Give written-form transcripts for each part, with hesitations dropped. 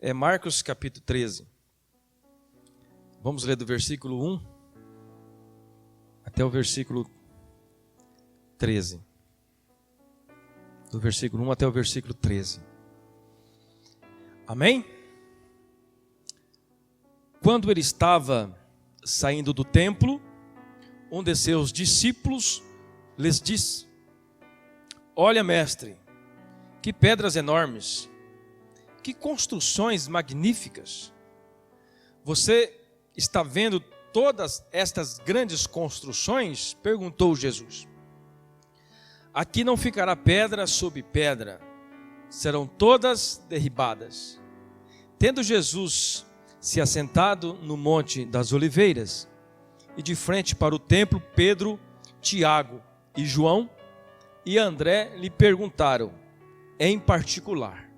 É Marcos capítulo 13. Vamos ler do versículo 1 até o versículo 13. Do versículo 1 até o versículo 13. Amém? Quando ele estava saindo do templo, um de seus discípulos lhes disse: Olha, mestre, que pedras enormes, que construções magníficas. Você está vendo todas estas grandes construções? Perguntou Jesus. Aqui não ficará pedra sobre pedra, serão todas derribadas. Tendo Jesus se assentado no Monte das Oliveiras, e de frente para o templo, Pedro, Tiago e João e André lhe perguntaram, em particular: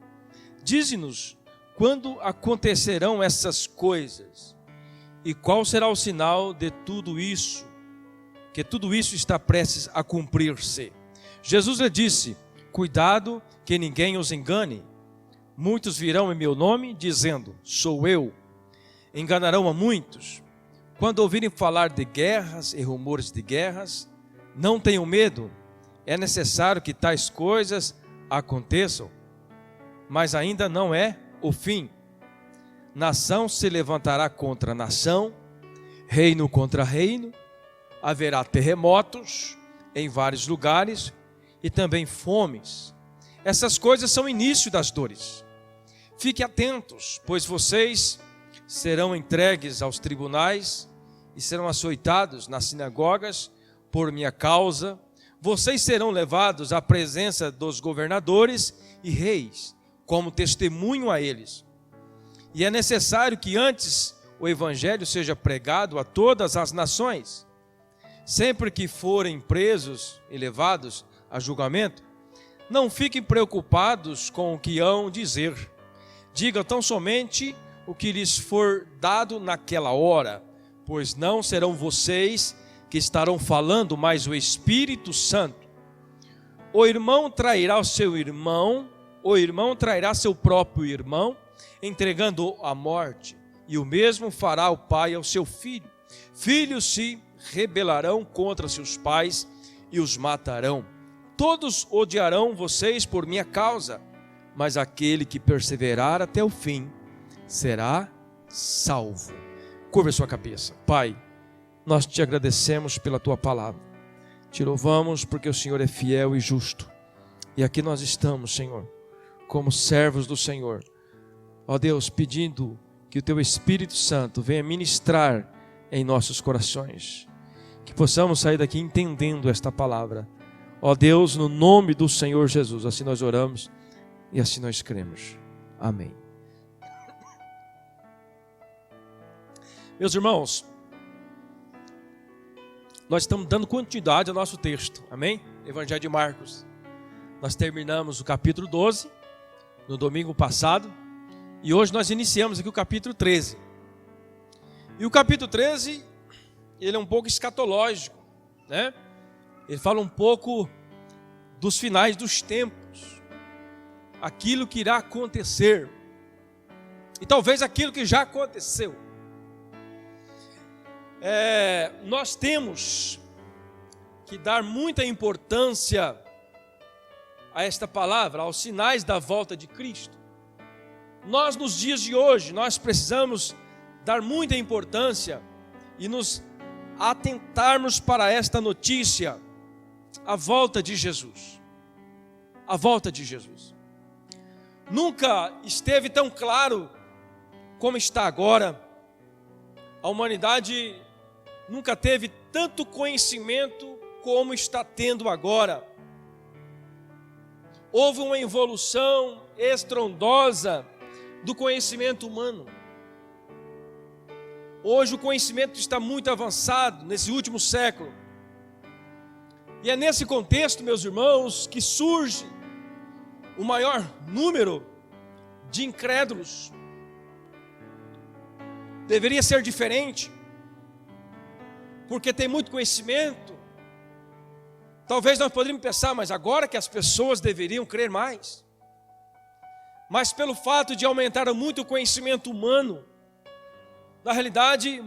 Dize-nos quando acontecerão essas coisas, e qual será o sinal de tudo isso, que tudo isso está prestes a cumprir-se? Jesus lhe disse: Cuidado que ninguém os engane. Muitos virão em meu nome, dizendo: Sou eu. Enganarão a muitos. Quando ouvirem falar de guerras e rumores de guerras, não tenham medo. É necessário que tais coisas aconteçam, mas ainda não é o fim. Nação se levantará contra nação, reino contra reino, haverá terremotos em vários lugares e também fomes. Essas coisas são o início das dores. Fiquem atentos, pois vocês serão entregues aos tribunais e serão açoitados nas sinagogas por minha causa. Vocês serão levados à presença dos governadores e reis, como testemunho a eles. E é necessário que antes o evangelho seja pregado a todas as nações. Sempre que forem presos e levados a julgamento, não fiquem preocupados com o que hão dizer. Digam tão somente o que lhes for dado naquela hora, pois não serão vocês que estarão falando, mas o Espírito Santo. O irmão trairá o seu irmão, o irmão trairá seu próprio irmão, entregando-o à morte, e o mesmo fará o pai ao seu filho. Filhos se rebelarão contra seus pais e os matarão. Todos odiarão vocês por minha causa, mas aquele que perseverar até o fim será salvo. Curva a sua cabeça. Pai, nós te agradecemos pela tua palavra. Te louvamos porque o Senhor é fiel e justo. E aqui nós estamos, Senhor, como servos do Senhor. Ó Deus, pedindo que o teu Espírito Santo venha ministrar em nossos corações. Que possamos sair daqui entendendo esta palavra. Ó Deus, no nome do Senhor Jesus, assim nós oramos e assim nós cremos. Amém. Meus irmãos, nós estamos dando continuidade ao nosso texto, amém? Evangelho de Marcos. Nós terminamos o capítulo 12 no domingo passado e hoje nós iniciamos aqui o capítulo 13. E o capítulo 13, ele é um pouco escatológico, né? Ele fala um pouco dos finais dos tempos, aquilo que irá acontecer, e talvez aquilo que já aconteceu. Nós temos que dar muita importância a esta palavra, aos sinais da volta de Cristo. Nós, nos dias de hoje, nós precisamos dar muita importância e nos atentarmos para esta notícia, a volta de Jesus. A volta de Jesus. Nunca esteve tão claro como está agora. A humanidade nunca teve tanto conhecimento como está tendo agora. Houve uma evolução estrondosa do conhecimento humano. Hoje o conhecimento está muito avançado nesse último século. E é nesse contexto, meus irmãos, que surge o maior número de incrédulos. Deveria ser diferente, porque tem muito conhecimento. Talvez nós poderíamos pensar, mas agora que as pessoas deveriam crer mais. mas pelo fato de aumentar muito o conhecimento humano, na realidade,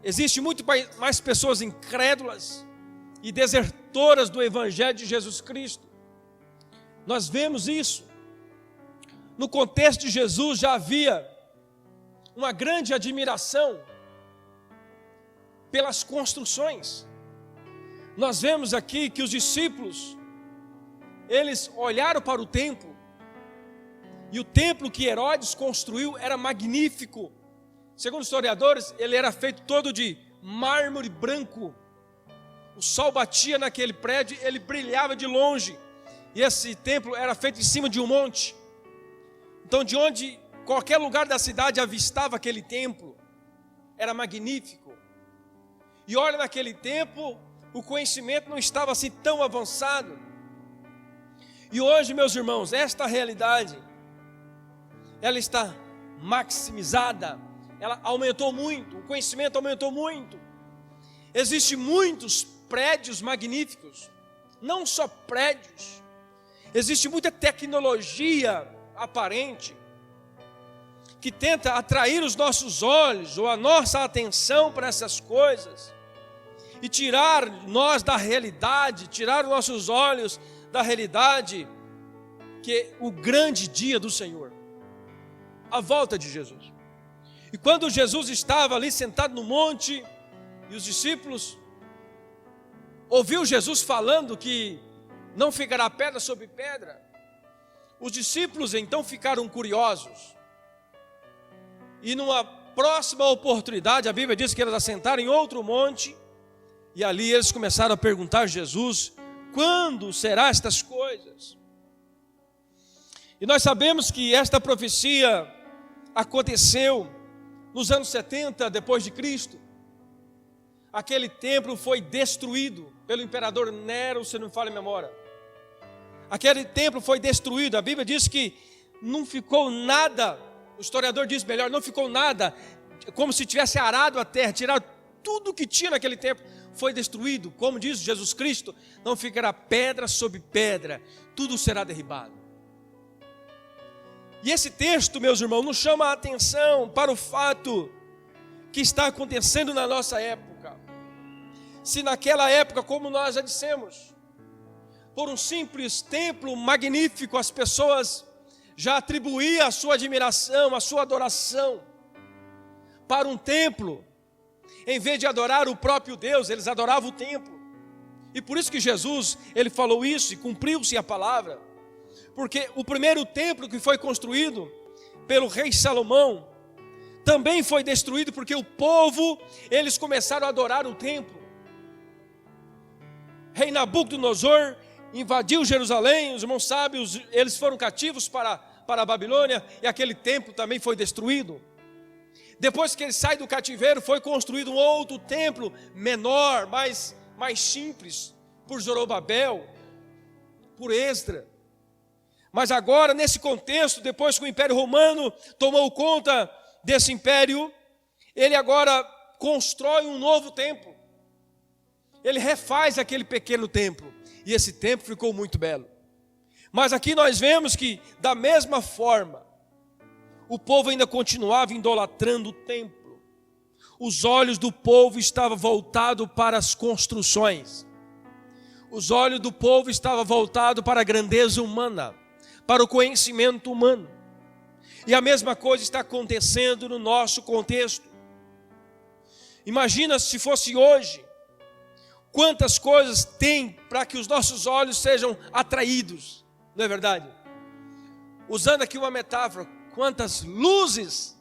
existe muito mais pessoas incrédulas e desertoras do Evangelho de Jesus Cristo. Nós vemos isso. No contexto de Jesus já havia uma grande admiração pelas construções. Nós vemos aqui que os discípulos, eles olharam para o templo, e o templo que Herodes construiu era magnífico. Segundo os historiadores, ele era feito todo de mármore branco. O sol batia naquele prédio, ele brilhava de longe. E esse templo era feito em cima de um monte. Então, de onde qualquer lugar da cidade avistava aquele templo, era magnífico. E olha, naquele tempo, o conhecimento não estava assim tão avançado. E hoje, meus irmãos, esta realidade, ela está maximizada. Ela aumentou muito, o conhecimento aumentou muito. Existem muitos prédios magníficos, não só prédios. Existe muita tecnologia aparente que tenta atrair os nossos olhos ou a nossa atenção para essas coisas e tirar nós da realidade, tirar os nossos olhos da realidade, que é o grande dia do Senhor, a volta de Jesus. E quando Jesus estava ali sentado no monte, e os discípulos ouviu Jesus falando que não ficará pedra sobre pedra, os discípulos então ficaram curiosos. E numa próxima oportunidade, a Bíblia diz que eles assentaram em outro monte, e ali eles começaram a perguntar a Jesus: quando serão estas coisas? E nós sabemos que esta profecia aconteceu nos anos 70 depois de Cristo. Aquele templo foi destruído pelo imperador Nero, se não me falha a memória. Aquele templo foi destruído. A Bíblia diz que não ficou nada, o historiador diz melhor, não ficou nada, como se tivesse arado a terra, tirado tudo que tinha naquele templo, foi destruído. Como diz Jesus Cristo, não ficará pedra sobre pedra, tudo será derribado. E esse texto, meus irmãos, nos chama a atenção para o fato que está acontecendo na nossa época. Se naquela época, como nós já dissemos, por um simples templo magnífico, as pessoas já atribuíam a sua admiração, a sua adoração para um templo, em vez de adorar o próprio Deus, eles adoravam o templo. E por isso que Jesus, ele falou isso e cumpriu-se a palavra. Porque o primeiro templo que foi construído pelo rei Salomão também foi destruído, porque o povo, eles começaram a adorar o templo. Rei Nabucodonosor invadiu Jerusalém, os irmãos sábios, eles foram cativos para a Babilônia, e aquele templo também foi destruído. Depois que ele sai do cativeiro, foi construído um outro templo menor, mais simples, por Zorobabel, por Esdra. Mas agora, nesse contexto, depois que o Império Romano tomou conta desse império, ele agora constrói um novo templo. Ele refaz aquele pequeno templo, e esse templo ficou muito belo. Mas aqui nós vemos que, da mesma forma, o povo ainda continuava idolatrando o templo. Os olhos do povo estavam voltados para as construções. Os olhos do povo estavam voltados para a grandeza humana, para o conhecimento humano. E a mesma coisa está acontecendo no nosso contexto. Imagina se fosse hoje, quantas coisas tem para que os nossos olhos sejam atraídos, não é verdade? Usando aqui uma metáfora, quantas luzes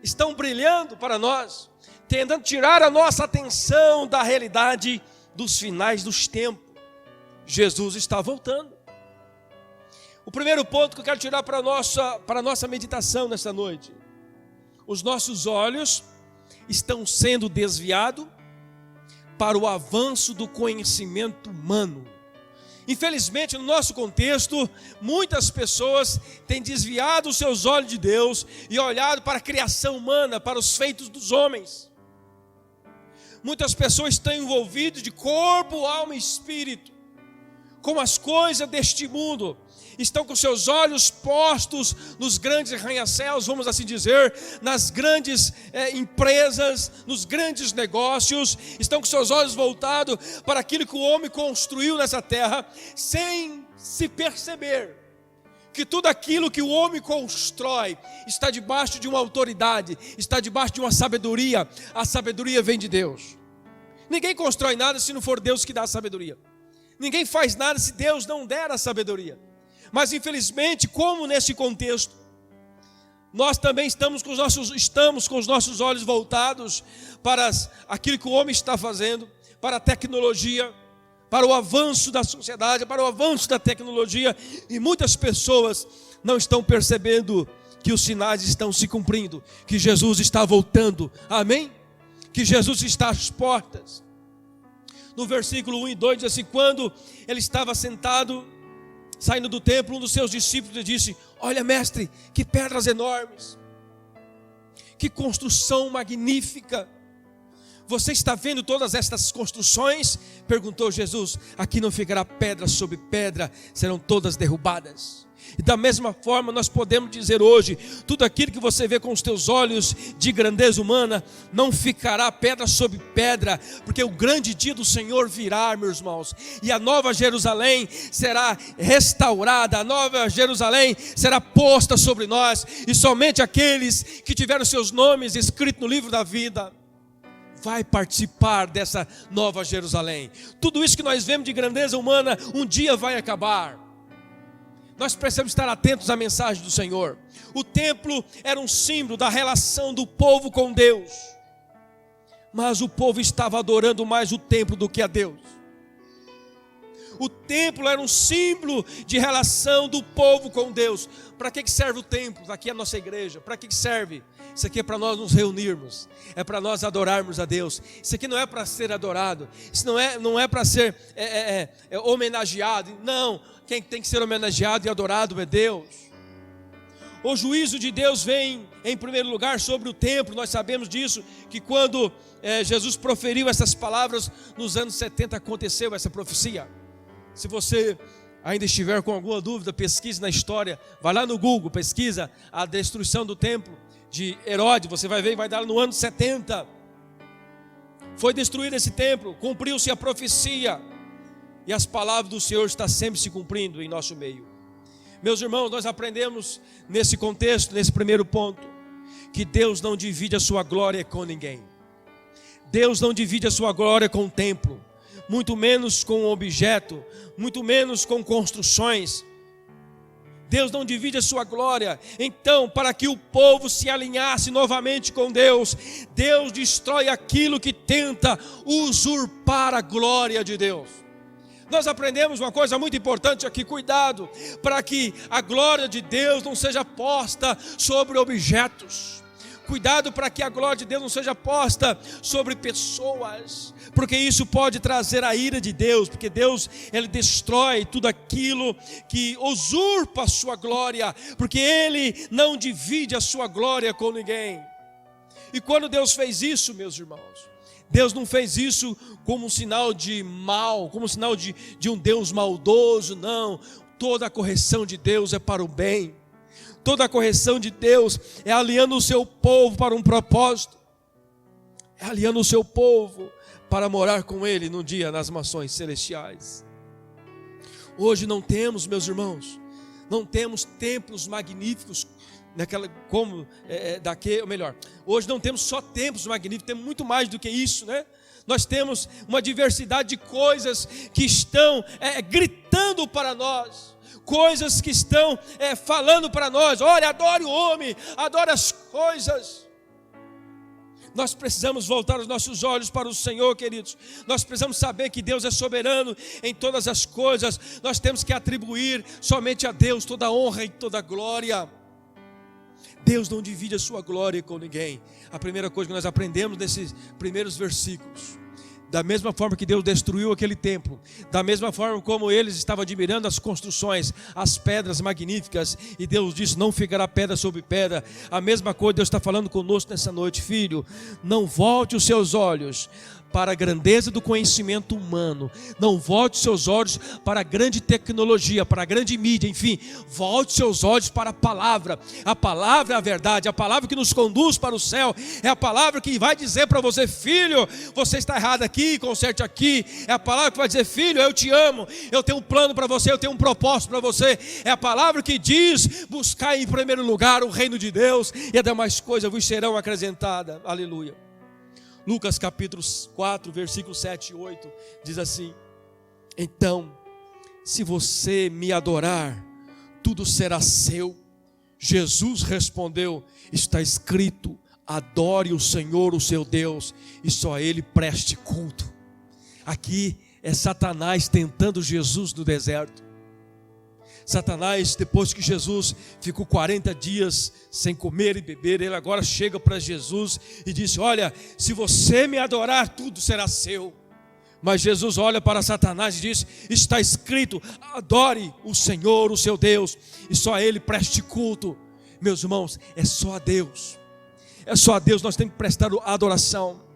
estão brilhando para nós, tentando tirar a nossa atenção da realidade dos finais dos tempos. Jesus está voltando. O primeiro ponto que eu quero tirar para a nossa meditação nessa noite: os nossos olhos estão sendo desviados para o avanço do conhecimento humano. Infelizmente, no nosso contexto, muitas pessoas têm desviado os seus olhos de Deus e olhado para a criação humana, para os feitos dos homens. Muitas pessoas estão envolvidas de corpo, alma e espírito, com as coisas deste mundo, estão com seus olhos postos nos grandes arranha-céus, vamos assim dizer, nas grandes empresas, nos grandes negócios, estão com seus olhos voltados para aquilo que o homem construiu nessa terra, sem se perceber que tudo aquilo que o homem constrói está debaixo de uma autoridade, está debaixo de uma sabedoria. A sabedoria vem de Deus. Ninguém constrói nada se não for Deus que dá a sabedoria. Ninguém faz nada se Deus não der a sabedoria. Mas infelizmente, como nesse contexto, nós também estamos com os nossos olhos voltados para aquilo que o homem está fazendo, para a tecnologia, para o avanço da sociedade, para o avanço da tecnologia, e muitas pessoas não estão percebendo que os sinais estão se cumprindo, que Jesus está voltando, amém? Que Jesus está às portas. No versículo 1 e 2 diz assim: quando ele estava sentado, saindo do templo, um dos seus discípulos disse: olha, mestre, que pedras enormes, que construção magnífica. Você está vendo todas estas construções? Perguntou Jesus. Aqui não ficará pedra sobre pedra, serão todas derrubadas. E da mesma forma nós podemos dizer hoje, tudo aquilo que você vê com os teus olhos de grandeza humana, não ficará pedra sobre pedra, porque o grande dia do Senhor virá, meus irmãos, e a nova Jerusalém será restaurada, a nova Jerusalém será posta sobre nós, e somente aqueles que tiveram seus nomes escritos no livro da vida vai participar dessa nova Jerusalém. Tudo isso que nós vemos de grandeza humana, um dia vai acabar. Nós precisamos estar atentos à mensagem do Senhor. O templo era um símbolo da relação do povo com Deus, mas o povo estava adorando mais o templo do que a Deus. O templo era um símbolo de relação do povo com Deus. Para que serve o templo? Aqui é a nossa igreja. Para que serve? Isso aqui é para nós nos reunirmos, é para nós adorarmos a Deus. Isso aqui não é para ser adorado, isso não é para ser homenageado. Não, quem tem que ser homenageado e adorado é Deus. O juízo de Deus vem em primeiro lugar sobre o templo. Nós sabemos disso, que quando Jesus proferiu essas palavras, nos anos 70 aconteceu essa profecia. Se você ainda estiver com alguma dúvida, pesquise na história, vai lá no Google, pesquisa a destruição do templo de Herodes, você vai ver, vai dar no ano 70, foi destruído esse templo, cumpriu-se a profecia, e as palavras do Senhor estão sempre se cumprindo em nosso meio. Meus irmãos, nós aprendemos nesse contexto, nesse primeiro ponto, que Deus não divide a sua glória com ninguém. Deus não divide a sua glória com o templo, muito menos com um objeto, muito menos com construções. Deus não divide a sua glória. Então, para que o povo se alinhasse novamente com Deus, Deus destrói aquilo que tenta usurpar a glória de Deus. Nós aprendemos uma coisa muito importante aqui: cuidado para que a glória de Deus não seja posta sobre objetos. Cuidado para que a glória de Deus não seja posta sobre pessoas, porque isso pode trazer a ira de Deus, porque Deus, Ele destrói tudo aquilo que usurpa a sua glória, porque Ele não divide a sua glória com ninguém. E quando Deus fez isso, meus irmãos, Deus não fez isso como um sinal de mal, como um sinal de um Deus maldoso, não. Toda a correção de Deus é para o bem. Toda a correção de Deus é alinhando o seu povo para um propósito, é alinhando o seu povo para morar com Ele num dia nas mansões celestiais. Hoje não temos, meus irmãos, não temos templos magníficos, hoje não temos só templos magníficos, temos muito mais do que isso, né? Nós temos uma diversidade de coisas que estão gritando para nós, coisas que estão falando para nós: olha, adore o homem, adore as coisas. Nós precisamos voltar os nossos olhos para o Senhor, queridos. Nós precisamos saber que Deus é soberano em todas as coisas. Nós temos que atribuir somente a Deus toda a honra e toda a glória. Deus não divide a sua glória com ninguém. A primeira coisa que nós aprendemos nesses primeiros versículos: da mesma forma que Deus destruiu aquele templo, da mesma forma como eles estavam admirando as construções, as pedras magníficas, e Deus disse: não ficará pedra sobre pedra. A mesma coisa Deus está falando conosco nessa noite: filho, não volte os seus olhos para a grandeza do conhecimento humano. Não volte seus olhos para a grande tecnologia, para a grande mídia, enfim. Volte seus olhos para a palavra. A palavra é a verdade, a palavra que nos conduz para o céu. É a palavra que vai dizer para você: filho, você está errado aqui, conserte aqui. É a palavra que vai dizer: filho, eu te amo, eu tenho um plano para você, eu tenho um propósito para você. É a palavra que diz: buscar em primeiro lugar o reino de Deus, e as demais coisas vos serão acrescentadas. Aleluia. Lucas capítulo 4, versículos 7 e 8, diz assim: então, se você me adorar, tudo será seu. Jesus respondeu: está escrito, adore o Senhor, o seu Deus, e só a Ele preste culto. Aqui é Satanás tentando Jesus no deserto. Satanás, depois que Jesus ficou 40 dias sem comer e beber, ele agora chega para Jesus e diz: olha, se você me adorar, tudo será seu. Mas Jesus olha para Satanás e diz: está escrito, adore o Senhor, o seu Deus, e só a Ele preste culto. Meus irmãos, é só a Deus. É só a Deus nós temos que prestar adoração.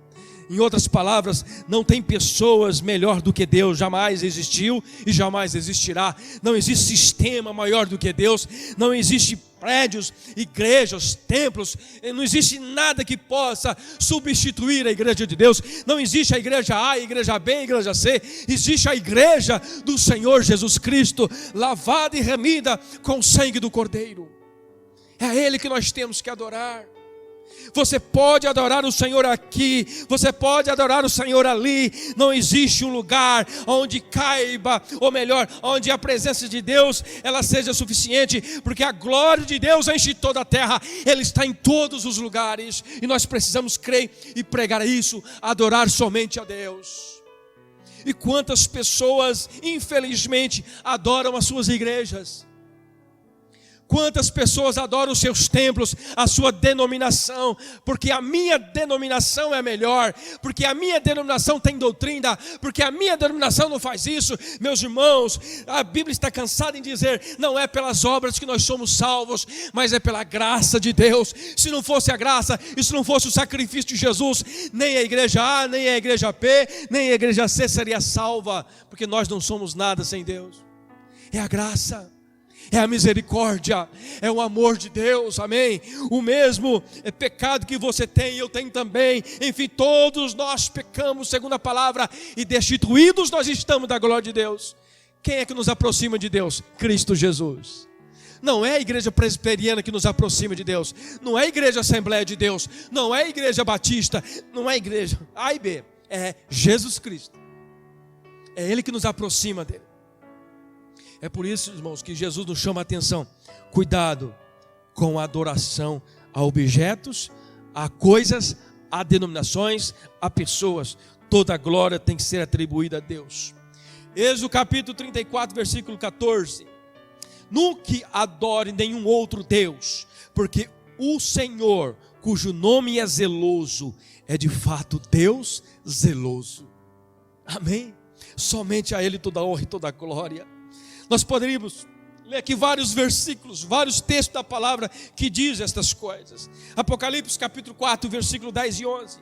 Em outras palavras, não tem pessoas melhor do que Deus, jamais existiu e jamais existirá. Não existe sistema maior do que Deus, não existe prédios, igrejas, templos, não existe nada que possa substituir a igreja de Deus. Não existe a igreja A, a igreja B, a igreja C, existe a igreja do Senhor Jesus Cristo, lavada e remida com o sangue do Cordeiro. É a Ele que nós temos que adorar. Você pode adorar o Senhor aqui, você pode adorar o Senhor ali. Não existe um lugar onde caiba, ou melhor, onde a presença de Deus ela seja suficiente, porque a glória de Deus enche toda a terra. Ele está em todos os lugares, e nós precisamos crer e pregar isso, adorar somente a Deus. E quantas pessoas, infelizmente, adoram as suas igrejas? Quantas pessoas adoram os seus templos, a sua denominação, porque a minha denominação é melhor, porque a minha denominação tem doutrina, porque a minha denominação não faz isso. Meus irmãos, a Bíblia está cansada em dizer: não é pelas obras que nós somos salvos, mas é pela graça de Deus. Se não fosse a graça, e se não fosse o sacrifício de Jesus, nem a igreja A, nem a igreja B, nem a igreja C seria salva, porque nós não somos nada sem Deus. É a graça, é a misericórdia, é o amor de Deus, amém? O mesmo pecado que você tem, eu tenho também. Enfim, todos nós pecamos segundo a palavra, e destituídos nós estamos da glória de Deus. Quem é que nos aproxima de Deus? Cristo Jesus. Não é a igreja presbiteriana que nos aproxima de Deus, não é a igreja Assembleia de Deus, não é a igreja batista, não é a igreja A e B, é Jesus Cristo. É Ele que nos aproxima dele. É por isso, irmãos, que Jesus nos chama a atenção: cuidado com a adoração a objetos, a coisas, a denominações, a pessoas. Toda a glória tem que ser atribuída a Deus. Êxodo capítulo 34, versículo 14: nunca adore nenhum outro Deus, porque o Senhor, cujo nome é zeloso, é de fato Deus zeloso. Amém? Somente a Ele toda a honra e toda a glória. Nós poderíamos ler aqui vários versículos, vários textos da palavra que diz estas coisas. Apocalipse capítulo 4, versículo 10 e 11.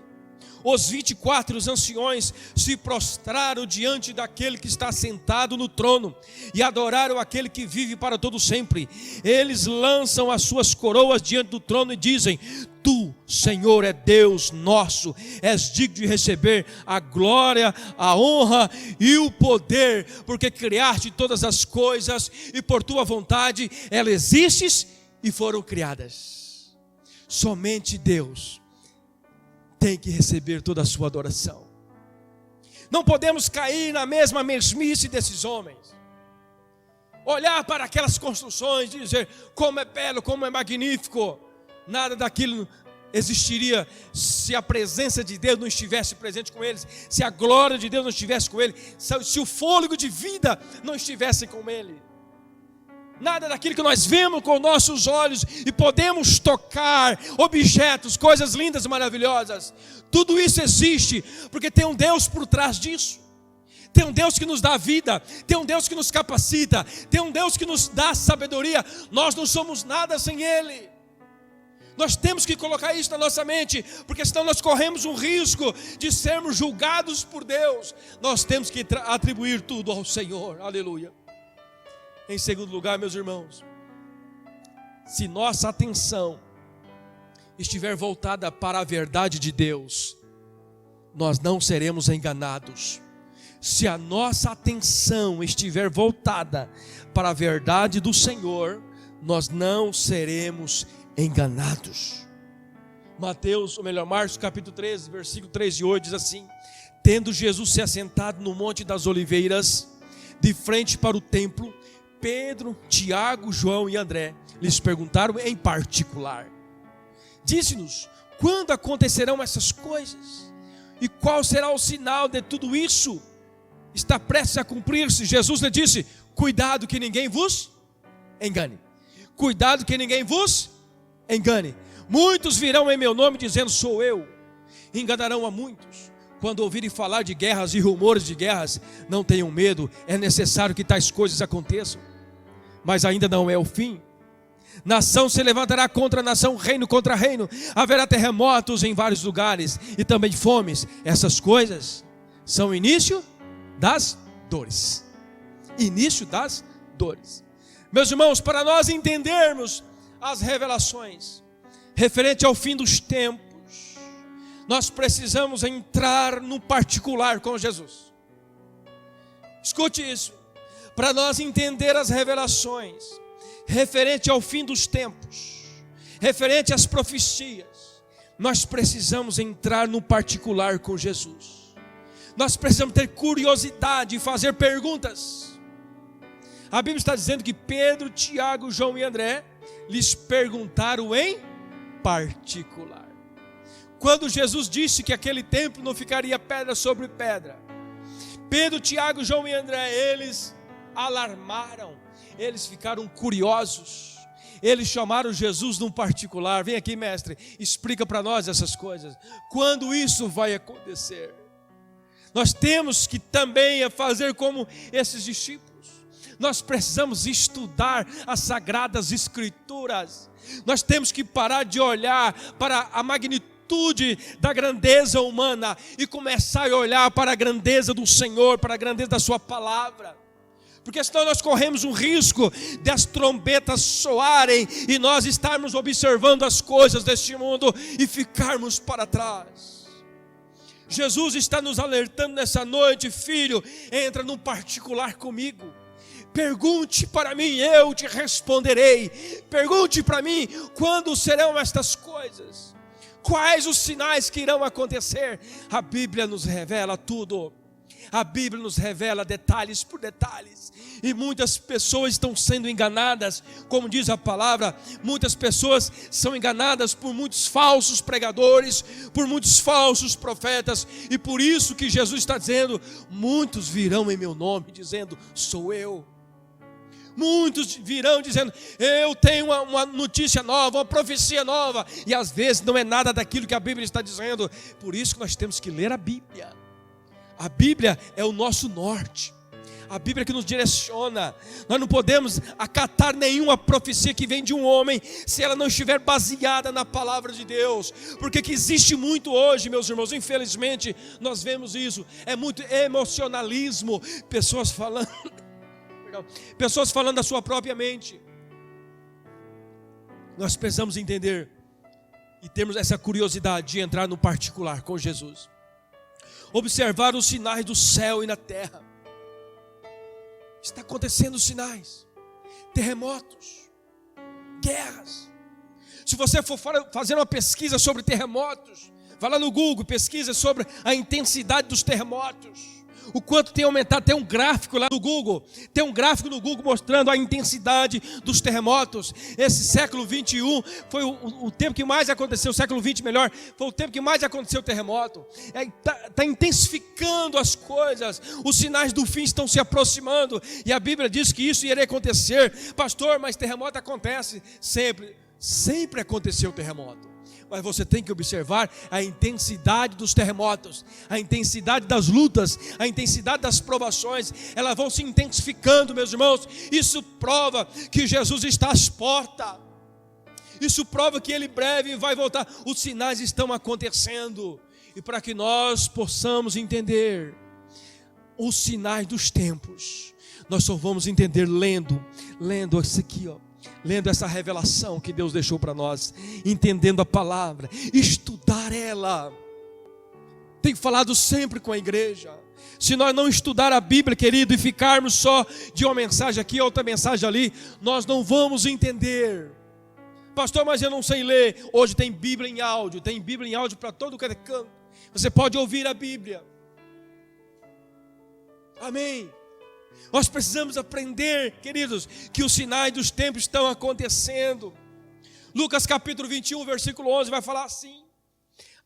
Os 24 anciões se prostraram diante daquele que está sentado no trono e adoraram aquele que vive para todo sempre. Eles lançam as suas coroas diante do trono e dizem: Tu, Senhor, é Deus nosso, és digno de receber a glória, a honra e o poder, porque criaste todas as coisas e por tua vontade elas existem e foram criadas. Somente Deus tem que receber toda a sua adoração. Não podemos cair na mesma mesmice desses homens. Olhar para aquelas construções e dizer: como é belo, como é magnífico. Nada daquilo existiria se a presença de Deus não estivesse presente com eles, se a glória de Deus não estivesse com ele, se o fôlego de vida não estivesse com ele. Nada daquilo que nós vemos com nossos olhos e podemos tocar, objetos, coisas lindas e maravilhosas, tudo isso existe porque tem um Deus por trás disso. Tem um Deus que nos dá vida, tem um Deus que nos capacita, tem um Deus que nos dá sabedoria. Nós não somos nada sem Ele. Nós temos que colocar isso na nossa mente, porque senão nós corremos um risco de sermos julgados por Deus. Nós temos que atribuir tudo ao Senhor, aleluia. Em segundo lugar, meus irmãos, se nossa atenção estiver voltada para a verdade de Deus, nós não seremos enganados. Se a nossa atenção estiver voltada para a verdade do Senhor, nós não seremos enganados. Marcos capítulo 13, versículo 3 e 8 diz assim: tendo Jesus se assentado no Monte das Oliveiras, de frente para o templo, Pedro, Tiago, João e André lhes perguntaram em particular: disse-nos, quando acontecerão essas coisas? E qual será o sinal de tudo isso? Está prestes a cumprir-se. Jesus lhe disse: cuidado que ninguém vos engane. Cuidado que ninguém vos engane. Muitos virão em meu nome dizendo sou eu. Enganarão a muitos. Quando ouvirem falar de guerras e rumores de guerras, não tenham medo. É necessário que tais coisas aconteçam, mas ainda não é o fim. Nação se levantará contra nação, reino contra reino. Haverá terremotos em vários lugares e também fomes. Essas coisas são o início das dores. Início das dores. Meus irmãos, para nós entendermos as revelações referente ao fim dos tempos, nós precisamos entrar no particular com Jesus. Escute isso. Para nós entender as revelações referente ao fim dos tempos, referente às profecias, nós precisamos entrar no particular com Jesus. Nós precisamos ter curiosidade e fazer perguntas. A Bíblia está dizendo que Pedro, Tiago, João e André lhes perguntaram em particular. Quando Jesus disse que aquele templo não ficaria pedra sobre pedra, Pedro, Tiago, João e André, eles alarmaram, eles ficaram curiosos, eles chamaram Jesus num particular. Vem aqui, mestre, explica para nós essas coisas. Quando isso vai acontecer? Nós temos que também fazer como esses discípulos. Nós precisamos estudar as Sagradas Escrituras. Nós temos que parar de olhar para a magnitude da grandeza humana e começar a olhar para a grandeza do Senhor, para a grandeza da sua palavra. Porque senão nós corremos um risco de as trombetas soarem e nós estarmos observando as coisas deste mundo e ficarmos para trás. Jesus está nos alertando nessa noite: filho, entra num particular comigo. Pergunte para mim, eu te responderei. Pergunte para mim, quando serão estas coisas? Quais os sinais que irão acontecer? A Bíblia nos revela tudo. A Bíblia nos revela detalhes por detalhes. E muitas pessoas estão sendo enganadas, como diz a palavra. Muitas pessoas são enganadas por muitos falsos pregadores, por muitos falsos profetas. E por isso que Jesus está dizendo: muitos virão em meu nome dizendo sou eu. Muitos virão dizendo eu tenho uma notícia nova, uma profecia nova. E às vezes não é nada daquilo que a Bíblia está dizendo. Por isso que nós temos que ler a Bíblia. A Bíblia é o nosso norte. A Bíblia que nos direciona. Nós não podemos acatar nenhuma profecia que vem de um homem se ela não estiver baseada na palavra de Deus. Porque que existe muito hoje, meus irmãos, infelizmente nós vemos isso. É muito emocionalismo, pessoas falando da sua própria mente. Nós precisamos entender e termos essa curiosidade de entrar no particular com Jesus. Observar os sinais do céu e na terra. Está acontecendo sinais, terremotos, guerras. Se você for fazer uma pesquisa sobre terremotos, vá lá no Google, pesquisa sobre a intensidade dos terremotos. O quanto tem aumentado, tem um gráfico lá no Google. Tem um gráfico no Google mostrando a intensidade dos terremotos. Esse século 21 foi o tempo que mais aconteceu, o século 20 melhor, foi o tempo que mais aconteceu o terremoto. Está intensificando as coisas, os sinais do fim estão se aproximando. E a Bíblia diz que isso iria acontecer. Pastor, mas terremoto acontece sempre aconteceu terremoto. Mas você tem que observar a intensidade dos terremotos, a intensidade das lutas, a intensidade das provações. Elas vão se intensificando, meus irmãos. Isso prova que Jesus está às portas. Isso prova que Ele breve vai voltar. Os sinais estão acontecendo. E para que nós possamos entender os sinais dos tempos, nós só vamos entender lendo isso aqui, ó. Lendo essa revelação que Deus deixou para nós, entendendo a palavra, estudar ela. Tenho falado sempre com a igreja. Se nós não estudar a Bíblia, querido, e ficarmos só de uma mensagem aqui, outra mensagem ali, nós não vamos entender. Pastor, mas eu não sei ler. Hoje tem Bíblia em áudio para todo canto. Você pode ouvir a Bíblia. Amém. Nós precisamos aprender, queridos, que os sinais dos tempos estão acontecendo. Lucas capítulo 21, versículo 11 vai falar assim: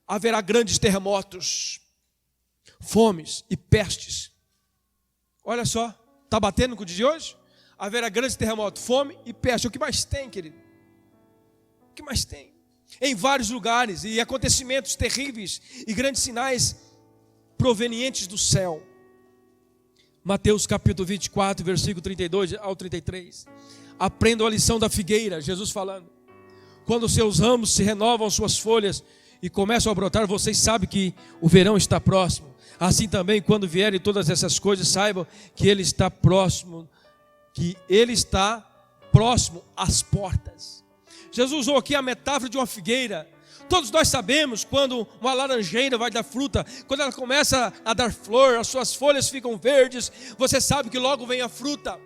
haverá grandes terremotos, fomes e pestes. Olha só, está batendo com o dia de hoje? Haverá grandes terremotos, fome e peste. O que mais tem, querido? O que mais tem? Em vários lugares, e acontecimentos terríveis e grandes sinais provenientes do céu. Mateus capítulo 24, versículo 32 ao 33. Aprendam a lição da figueira, Jesus falando. Quando seus ramos se renovam suas folhas e começam a brotar, vocês sabem que o verão está próximo. Assim também, quando vierem todas essas coisas, saibam que Ele está próximo, às portas. Jesus usou aqui a metáfora de uma figueira. Todos nós sabemos quando uma laranjeira vai dar fruta, quando ela começa a dar flor, as suas folhas ficam verdes, você sabe que logo vem a fruta.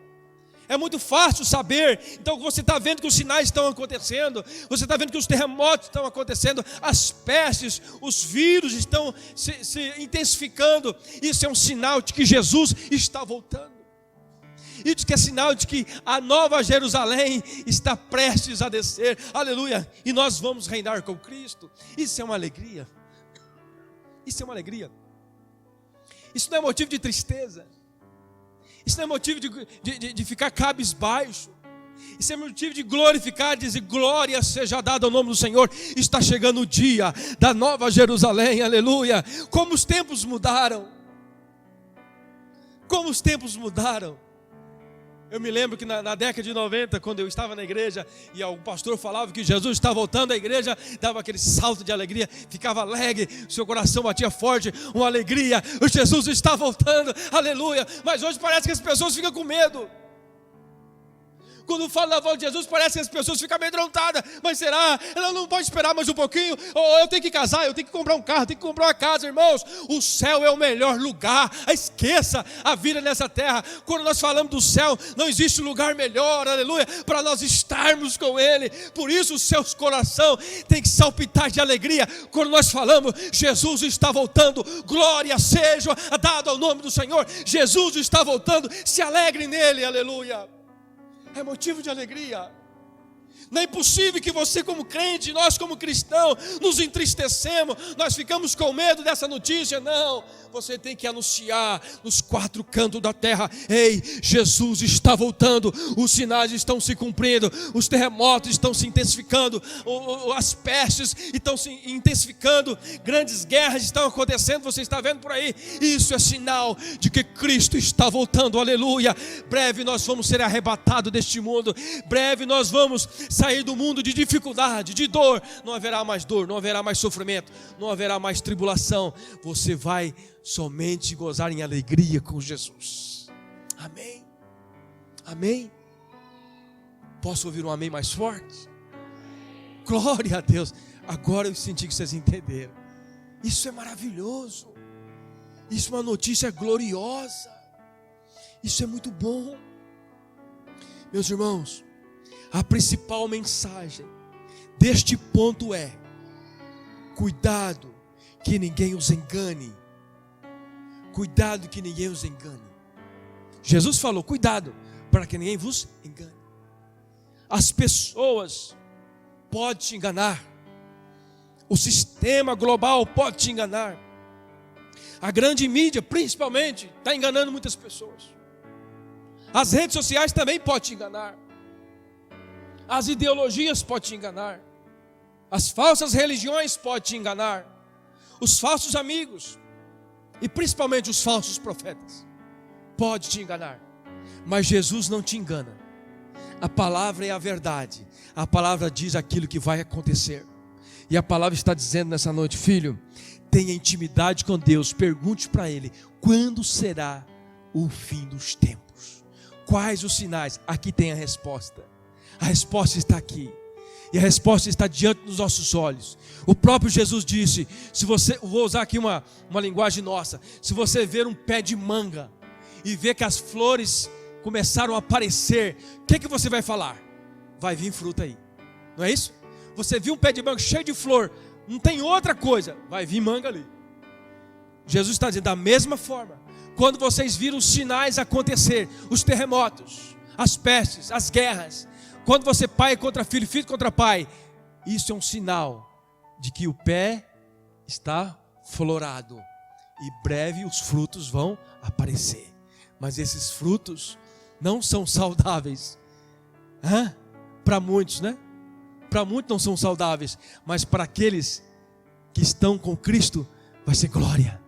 É muito fácil saber. Então você está vendo que os sinais estão acontecendo, você está vendo que os terremotos estão acontecendo, as pestes, os vírus estão se intensificando. Isso é um sinal de que Jesus está voltando. E de que é sinal de que a nova Jerusalém está prestes a descer, aleluia, e nós vamos reinar com Cristo. Isso é uma alegria. Isso é uma alegria. Isso não é motivo de tristeza. Isso não é motivo de ficar cabisbaixo. Isso é motivo de glorificar, dizer glória seja dada ao nome do Senhor. Está chegando o dia da nova Jerusalém, aleluia. Como os tempos mudaram. Como os tempos mudaram. Eu me lembro que na década de 90, quando eu estava na igreja e o pastor falava que Jesus está voltando à igreja, dava aquele salto de alegria, ficava alegre, seu coração batia forte, uma alegria, o Jesus está voltando, aleluia. Mas hoje parece que as pessoas ficam com medo. Quando fala da volta de Jesus, parece que as pessoas ficam amedrontadas. Mas será? Ela não pode esperar mais um pouquinho? Ou eu tenho que casar, eu tenho que comprar um carro, eu tenho que comprar uma casa, irmãos. O céu é o melhor lugar. Esqueça a vida nessa terra. Quando nós falamos do céu, não existe lugar melhor, aleluia, para nós estarmos com Ele. Por isso o seu coração tem que salpitar de alegria. Quando nós falamos, Jesus está voltando, glória seja dada ao nome do Senhor. Jesus está voltando, se alegre nele, aleluia. É motivo de alegria. Não é impossível que você como crente, nós como cristão, nos entristecemos, nós ficamos com medo dessa notícia. Não, você tem que anunciar nos quatro cantos da terra: ei, Jesus está voltando, os sinais estão se cumprindo, os terremotos estão se intensificando, as pestes estão se intensificando, grandes guerras estão acontecendo, você está vendo por aí. Isso é sinal de que Cristo está voltando, aleluia. Breve nós vamos ser arrebatados deste mundo, breve nós vamos sair do mundo de dificuldade, de dor. Não haverá mais dor, não haverá mais sofrimento, não haverá mais tribulação. Você vai somente gozar em alegria com Jesus. Amém? Amém? Posso ouvir um amém mais forte? Glória a Deus. Agora eu senti que vocês entenderam. Isso é maravilhoso. Isso é uma notícia gloriosa. Isso é muito bom. Meus irmãos, a principal mensagem deste ponto é: cuidado que ninguém os engane. Cuidado que ninguém os engane. Jesus falou: cuidado para que ninguém vos engane. As pessoas podem te enganar. O sistema global pode te enganar. A grande mídia, principalmente, está enganando muitas pessoas. As redes sociais também podem te enganar. As ideologias podem te enganar. As falsas religiões podem te enganar. Os falsos amigos. E principalmente os falsos profetas. Pode te enganar. Mas Jesus não te engana. A palavra é a verdade. A palavra diz aquilo que vai acontecer. E a palavra está dizendo nessa noite: filho, tenha intimidade com Deus. Pergunte para Ele: quando será o fim dos tempos? Quais os sinais? Aqui tem a resposta. A resposta está aqui. E a resposta está diante dos nossos olhos. O próprio Jesus disse: se você, vou usar aqui uma linguagem nossa, se você ver um pé de manga e ver que as flores começaram a aparecer, o que você vai falar? Vai vir fruta aí, não é isso? Você viu um pé de manga cheio de flor, não tem outra coisa, vai vir manga ali. Jesus está dizendo: da mesma forma, quando vocês viram os sinais acontecer, os terremotos, as pestes, as guerras, quando você pai contra filho, filho contra pai, isso é um sinal de que o pé está florado e breve os frutos vão aparecer. Mas esses frutos não são saudáveis. Para muitos, né? Para muitos não são saudáveis, mas para aqueles que estão com Cristo vai ser glória.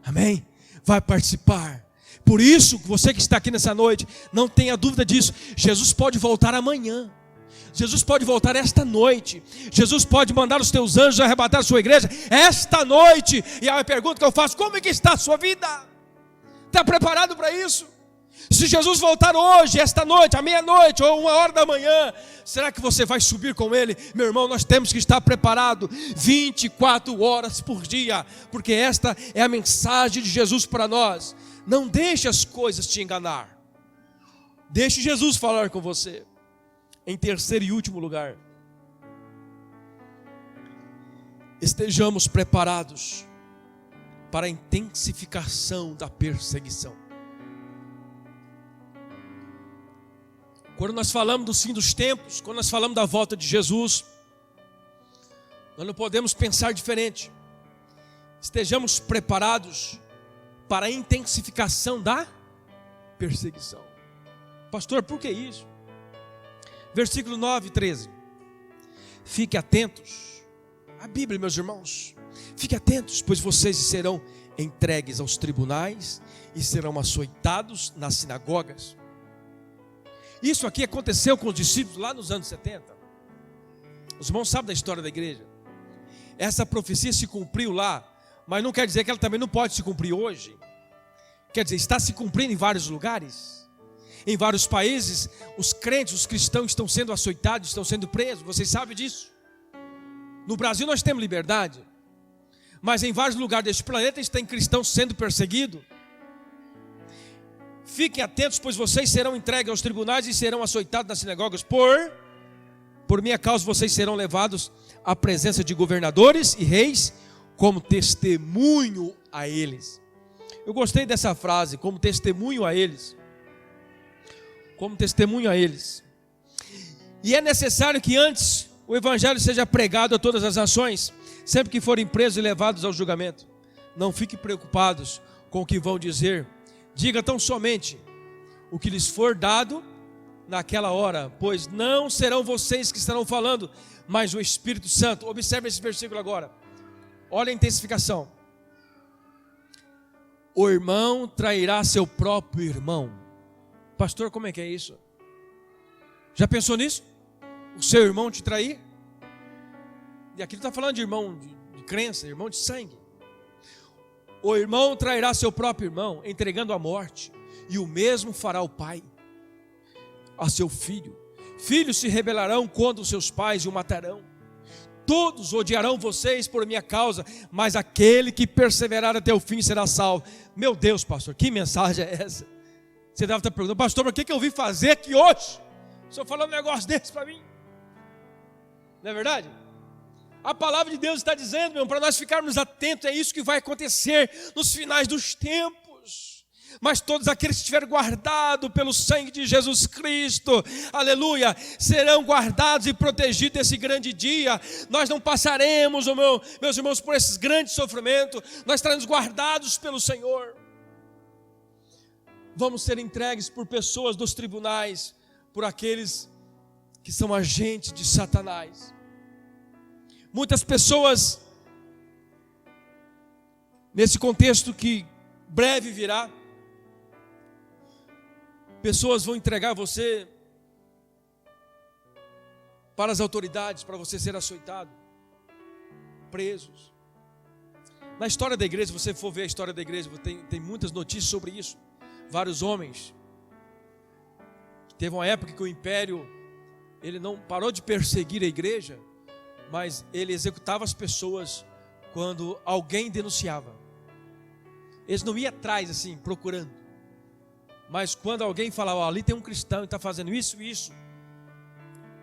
Amém? Vai participar. Por isso, você que está aqui nessa noite, não tenha dúvida disso. Jesus pode voltar amanhã. Jesus pode voltar esta noite. Jesus pode mandar os teus anjos arrebatar a sua igreja esta noite. E a pergunta que eu faço: como é que está a sua vida? Está preparado para isso? Se Jesus voltar hoje, esta noite, à meia-noite ou 1h da manhã, será que você vai subir com Ele? Meu irmão, nós temos que estar preparado 24 horas por dia, porque esta é a mensagem de Jesus para nós. Não deixe as coisas te enganar. Deixe Jesus falar com você. Em terceiro e último lugar, estejamos preparados para a intensificação da perseguição. Quando nós falamos do fim dos tempos, quando nós falamos da volta de Jesus, nós não podemos pensar diferente. Estejamos preparados para a intensificação da perseguição. Pastor, por que isso? Versículo 9 e 13. Fique atentos. A Bíblia, meus irmãos. Fique atentos, pois vocês serão entregues aos tribunais e serão açoitados nas sinagogas. Isso aqui aconteceu com os discípulos lá nos anos 70. Os irmãos sabem da história da igreja. Essa profecia se cumpriu lá, mas não quer dizer que ela também não pode se cumprir hoje. Quer dizer, está se cumprindo em vários lugares. Em vários países, os crentes, os cristãos estão sendo açoitados, estão sendo presos. Vocês sabem disso? No Brasil nós temos liberdade, mas em vários lugares deste planeta tem cristãos sendo perseguidos. Fiquem atentos, pois vocês serão entregues aos tribunais e serão açoitados nas sinagogas. Por minha causa vocês serão levados à presença de governadores e reis, como testemunho a eles. Eu gostei dessa frase, como testemunho a eles. Como testemunho a eles. E é necessário que antes o evangelho seja pregado a todas as nações, sempre que forem presos e levados ao julgamento. Não fiquem preocupados com o que vão dizer. Diga tão somente o que lhes for dado naquela hora, pois não serão vocês que estarão falando, mas o Espírito Santo. Observe esse versículo agora. Olha a intensificação. O irmão trairá seu próprio irmão. Pastor, como é que é isso? Já pensou nisso? O seu irmão te trair? E aqui ele está falando de irmão de crença, irmão de sangue. O irmão trairá seu próprio irmão, entregando à morte, e o mesmo fará o pai a seu filho. Filhos se rebelarão contra os seus pais e o matarão. Todos odiarão vocês por minha causa, mas aquele que perseverar até o fim será salvo. Meu Deus, pastor, que mensagem é essa? Você deve estar perguntando: pastor, mas o que eu vim fazer aqui hoje? O senhor falando um negócio desse para mim? Não é verdade? A palavra de Deus está dizendo, meu irmão, para nós ficarmos atentos, é isso que vai acontecer nos finais dos tempos. Mas todos aqueles que estiverem guardados pelo sangue de Jesus Cristo, aleluia, serão guardados e protegidos desse grande dia. Nós não passaremos, meus irmãos, por esses grandes sofrimentos. Nós estaremos guardados pelo Senhor. Vamos ser entregues por pessoas dos tribunais, por aqueles que são agentes de Satanás. Muitas pessoas, nesse contexto que breve virá, pessoas vão entregar você para as autoridades, para você ser açoitado, presos. Na história da igreja, se você for ver a história da igreja, tem muitas notícias sobre isso. Vários homens. Teve uma época que o império, ele não parou de perseguir a igreja, mas ele executava as pessoas quando alguém denunciava. Eles não iam atrás assim, procurando. Mas quando alguém falava, ali tem um cristão e está fazendo isso e isso,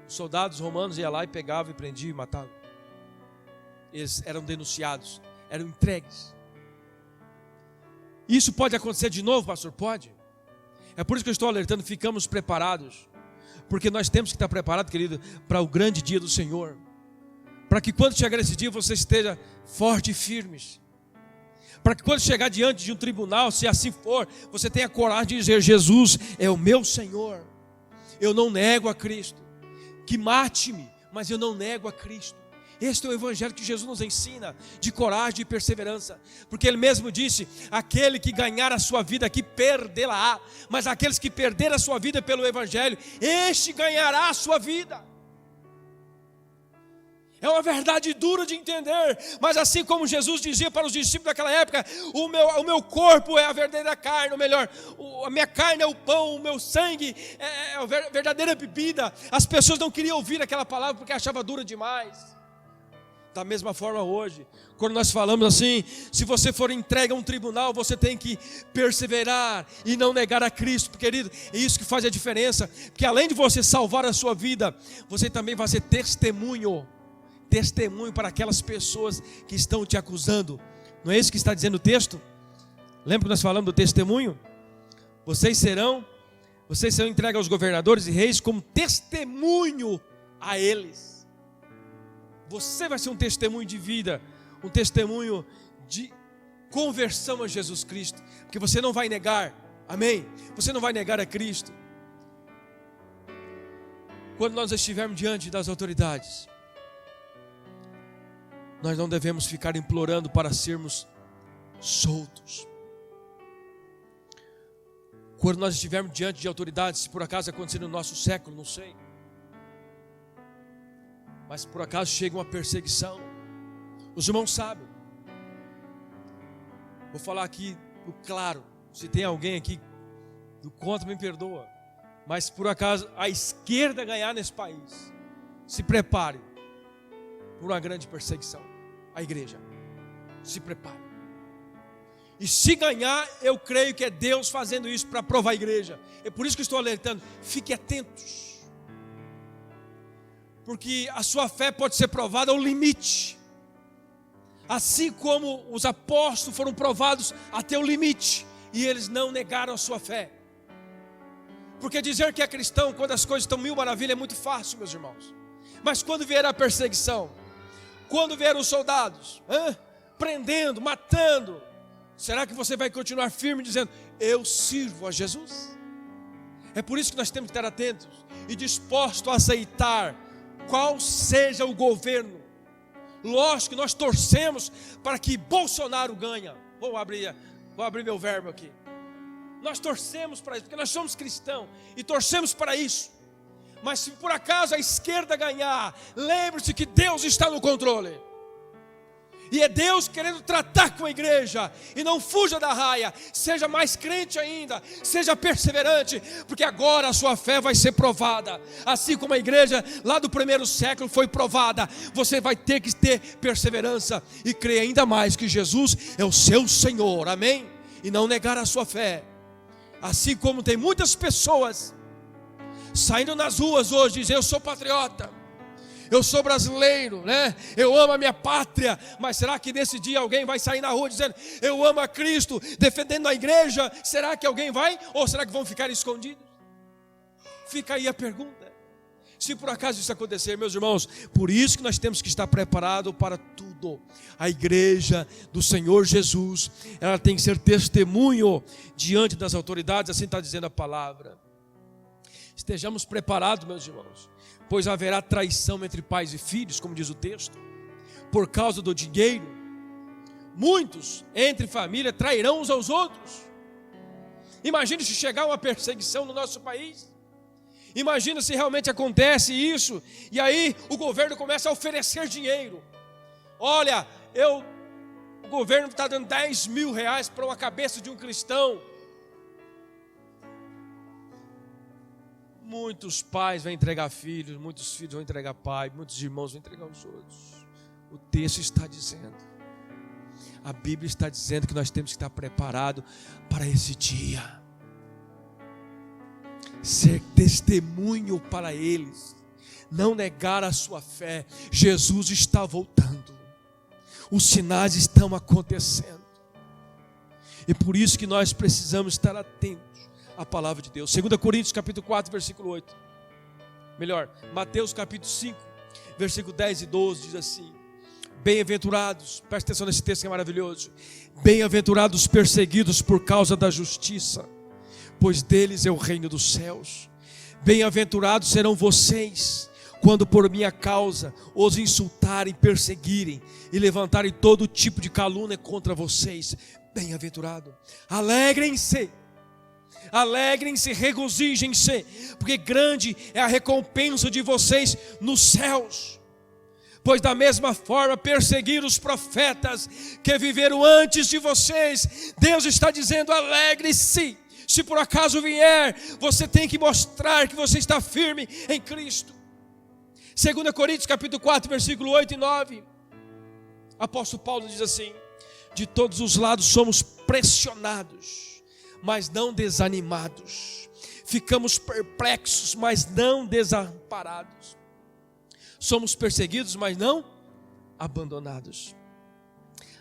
os soldados romanos iam lá e pegavam e prendiam e matavam. Eles eram denunciados, eram entregues. Isso pode acontecer de novo, pastor? Pode. É por isso que eu estou alertando, ficamos preparados. Porque nós temos que estar preparados, querido, para o grande dia do Senhor. Para que quando chegar esse dia, você esteja forte e firmes. Para que quando chegar diante de um tribunal, se assim for, você tenha coragem de dizer, Jesus é o meu Senhor. Eu não nego a Cristo. Que mate-me, mas eu não nego a Cristo. Este é o evangelho que Jesus nos ensina, de coragem e perseverança, porque Ele mesmo disse, aquele que ganhar a sua vida aqui, perdê-la-á, mas aqueles que perderem a sua vida pelo evangelho, este ganhará a sua vida. É uma verdade dura de entender, mas assim como Jesus dizia para os discípulos daquela época, o meu corpo é a verdadeira carne, ou melhor, a minha carne é o pão, o meu sangue é a verdadeira bebida. As pessoas não queriam ouvir aquela palavra porque achavam dura demais. Da mesma forma hoje, quando nós falamos assim, se você for entregue a um tribunal, você tem que perseverar e não negar a Cristo, querido, é isso que faz a diferença, porque além de você salvar a sua vida, você também vai ser testemunho para aquelas pessoas que estão te acusando. Não é isso que está dizendo o texto? Lembra que nós falamos do testemunho? Vocês serão entregues aos governadores e reis como testemunho a eles. Você vai ser um testemunho de vida, um testemunho de conversão a Jesus Cristo, porque você não vai negar, amém? Você não vai negar a Cristo. Quando nós estivermos diante das autoridades, nós não devemos ficar implorando para sermos soltos. Quando nós estivermos diante de autoridades, se por acaso acontecer no nosso século, não sei, mas por acaso chega uma perseguição, os irmãos sabem. Vou falar aqui claro, se tem alguém aqui do contra, me perdoa, mas por acaso a esquerda ganhar nesse país, se prepare por uma grande perseguição. A igreja, se prepare. E se ganhar, eu creio que é Deus fazendo isso para provar a igreja. É por isso que estou alertando, fiquem atentos, porque a sua fé pode ser provada ao limite, assim como os apóstolos foram provados até o limite, e eles não negaram a sua fé. Porque dizer que é cristão quando as coisas estão mil maravilhas é muito fácil, meus irmãos, mas quando vier a perseguição, quando vier os soldados prendendo, matando, será que você vai continuar firme dizendo, eu sirvo a Jesus? É por isso que nós temos que estar atentos e dispostos a aceitar qual seja o governo. Lógico que nós torcemos para que Bolsonaro ganhe. Vou abrir meu verbo aqui. Nós torcemos para isso, porque nós somos cristãos e torcemos para isso. Mas se por acaso a esquerda ganhar, lembre-se que Deus está no controle. E é Deus querendo tratar com a igreja. E não fuja da raia. Seja mais crente ainda. Seja perseverante. Porque agora a sua fé vai ser provada. Assim como a igreja lá do primeiro século foi provada. Você vai ter que ter perseverança. E crer ainda mais que Jesus é o seu Senhor. Amém? E não negar a sua fé. Assim como tem muitas pessoas saindo nas ruas hoje dizendo, eu sou patriota, eu sou brasileiro, né? Eu amo a minha pátria. Mas será que nesse dia alguém vai sair na rua dizendo, eu amo a Cristo, defendendo a igreja? Será que alguém vai? Ou será que vão ficar escondidos? Fica aí a pergunta. Se por acaso isso acontecer, meus irmãos, por isso que nós temos que estar preparados para tudo. A igreja do Senhor Jesus, ela tem que ser testemunho diante das autoridades, assim está dizendo a palavra. Estejamos preparados, meus irmãos, pois haverá traição entre pais e filhos, como diz o texto, por causa do dinheiro. Muitos entre família trairão uns aos outros. Imagine se chegar uma perseguição no nosso país Imagina se realmente acontece isso, e aí o governo começa a oferecer dinheiro. Olha, o governo está dando 10 mil reais para uma cabeça de um cristão. Muitos pais vão entregar filhos, muitos filhos vão entregar pai, muitos irmãos vão entregar os outros. O texto está dizendo, a Bíblia está dizendo que nós temos que estar preparados para esse dia. Ser testemunho para eles, não negar a sua fé. Jesus está voltando, os sinais estão acontecendo, e por isso que nós precisamos estar atentos à palavra de Deus. 2 Coríntios capítulo 4, versículo 8. Melhor, Mateus capítulo 5, versículo 10 e 12 diz assim: bem-aventurados, presta atenção nesse texto que é maravilhoso, bem-aventurados os perseguidos por causa da justiça, pois deles é o reino dos céus. Bem-aventurados serão vocês, quando por minha causa os insultarem, perseguirem e levantarem todo tipo de calúnia contra vocês. Bem-aventurado, alegrem-se, regozijem-se, porque grande é a recompensa de vocês nos céus. Pois da mesma forma perseguiram os profetas que viveram antes de vocês. Deus está dizendo: alegre-se. Se por acaso vier, você tem que mostrar que você está firme em Cristo. 2 Coríntios capítulo 4, versículo 8 e 9. Apóstolo Paulo diz assim: de todos os lados somos pressionados, mas não desanimados. Ficamos perplexos, mas não desamparados. Somos perseguidos, mas não abandonados.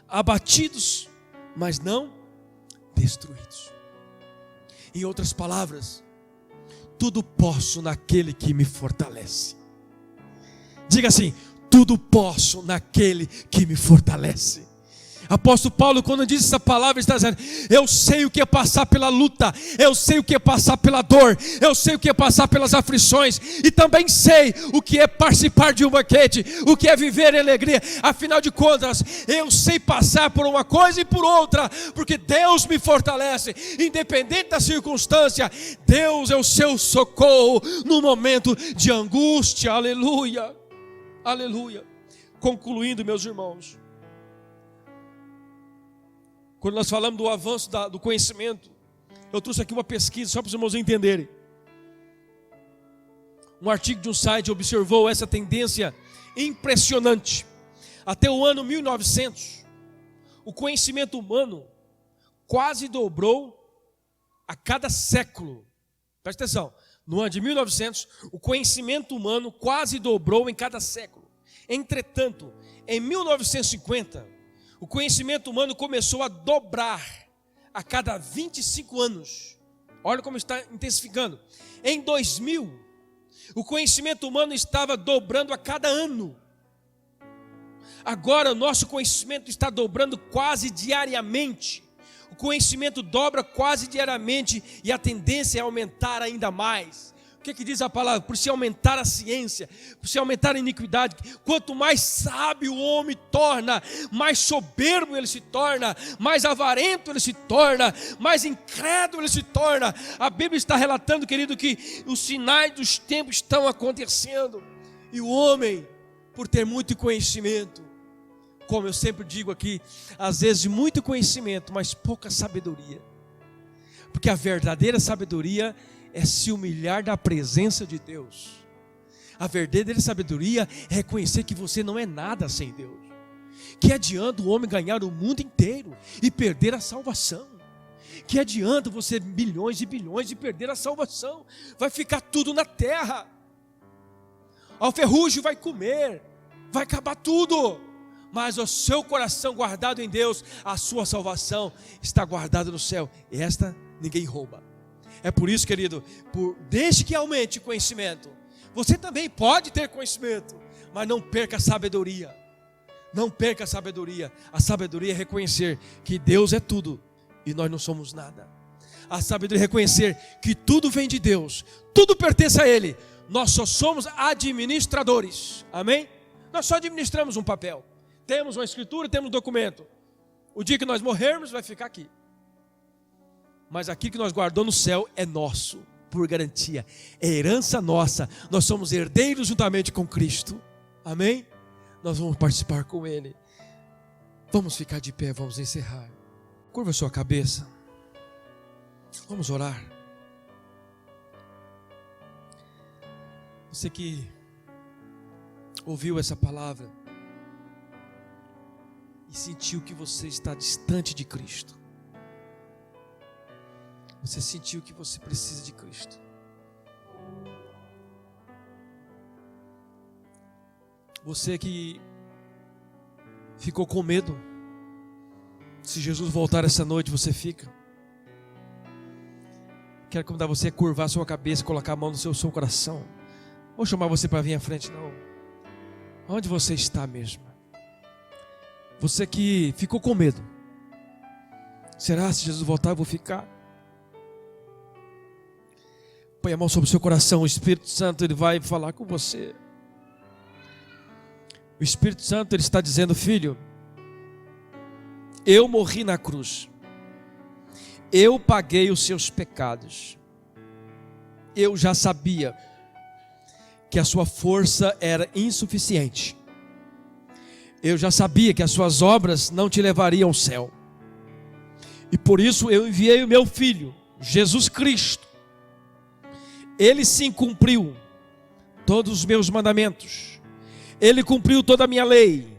Abatidos, mas não destruídos. Em outras palavras, tudo posso naquele que me fortalece. Diga assim: tudo posso naquele que me fortalece. Apóstolo Paulo, quando diz essa palavra, está dizendo: eu sei o que é passar pela luta, eu sei o que é passar pela dor, eu sei o que é passar pelas aflições, e também sei o que é participar de um banquete, o que é viver em alegria. Afinal de contas, eu sei passar por uma coisa e por outra, porque Deus me fortalece, independente da circunstância. Deus é o seu socorro no momento de angústia. Aleluia, aleluia. Concluindo, meus irmãos, quando nós falamos do avanço do conhecimento, eu trouxe aqui uma pesquisa só para os irmãos entenderem. Um artigo de um site observou essa tendência impressionante. Até o ano 1900, o conhecimento humano quase dobrou a cada século. Presta atenção, no ano de 1900, o conhecimento humano quase dobrou em cada século. Entretanto, em 1950, o conhecimento humano começou a dobrar a cada 25 anos. Olha como está intensificando. Em 2000, o conhecimento humano estava dobrando a cada ano. Agora o nosso conhecimento está dobrando quase diariamente. O conhecimento dobra quase diariamente e a tendência é aumentar ainda mais. O que diz a palavra? Por se aumentar a ciência, por se aumentar a iniquidade. Quanto mais sábio o homem torna, mais soberbo ele se torna, mais avarento ele se torna, mais incrédulo ele se torna. A Bíblia está relatando, querido, que os sinais dos tempos estão acontecendo. E o homem, por ter muito conhecimento, como eu sempre digo aqui, às vezes muito conhecimento, mas pouca sabedoria. Porque a verdadeira sabedoria é se humilhar na presença de Deus. A verdadeira sabedoria é reconhecer que você não é nada sem Deus. Que adianta o homem ganhar o mundo inteiro e perder a salvação? Que adianta você bilhões e bilhões e perder a salvação? Vai ficar tudo na terra. O ferrugem vai comer, vai acabar tudo. Mas o seu coração guardado em Deus, a sua salvação está guardada no céu. E esta ninguém rouba. É por isso, querido, desde que aumente o conhecimento, você também pode ter conhecimento, mas não perca a sabedoria. Não perca a sabedoria. A sabedoria é reconhecer que Deus é tudo e nós não somos nada. A sabedoria é reconhecer que tudo vem de Deus, tudo pertence a Ele. Nós só somos administradores. Amém? Nós só administramos um papel. Temos uma escritura, temos um documento. O dia que nós morrermos vai ficar aqui. Mas aquilo que nós guardamos no céu é nosso, por garantia. É herança nossa. Nós somos herdeiros juntamente com Cristo. Amém? Nós vamos participar com Ele. Vamos ficar de pé, vamos encerrar. Curva a sua cabeça. Vamos orar. Você que ouviu essa palavra e sentiu que você está distante de Cristo. Você sentiu que você precisa de Cristo. Você que ficou com medo. Se Jesus voltar essa noite, você fica. Quero convidar você a curvar a sua cabeça, colocar a mão no seu coração. Vou chamar você para vir à frente, não. Onde você está mesmo? Você que ficou com medo. Será se Jesus voltar eu vou ficar? Põe a mão sobre o seu coração. O Espírito Santo ele vai falar com você. O Espírito Santo ele está dizendo: filho, eu morri na cruz. Eu paguei os seus pecados. Eu já sabia que a sua força era insuficiente. Eu já sabia que as suas obras não te levariam ao céu. E por isso eu enviei o meu filho, Jesus Cristo. Ele sim cumpriu todos os meus mandamentos. Ele cumpriu toda a minha lei.